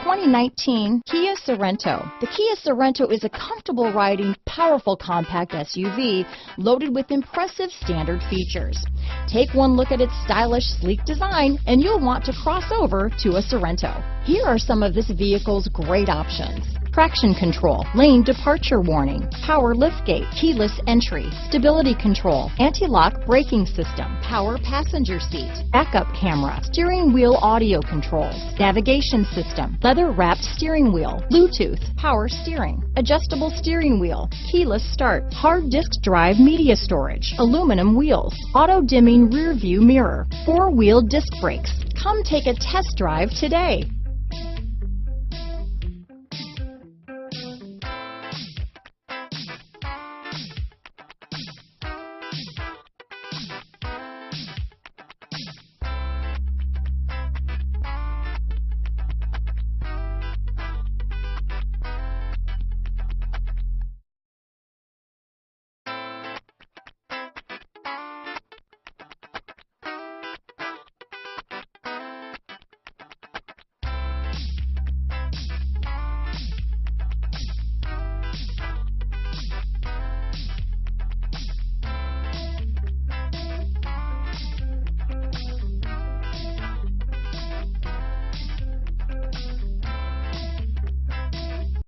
2019 Kia Sorento. The Kia Sorento is a comfortable riding, powerful compact SUV loaded with impressive standard features. Take one look at its stylish, sleek design and you'll want to cross over to a Sorento. Here are some of this vehicle's great options: traction control, lane departure warning, power liftgate, keyless entry, stability control, anti-lock braking system, power passenger seat, backup camera, steering wheel audio controls, navigation system, leather-wrapped steering wheel, Bluetooth, power steering, adjustable steering wheel, keyless start, hard disk drive media storage, aluminum wheels, auto-dimming rear view mirror, four-wheel disc brakes. Come take a test drive today.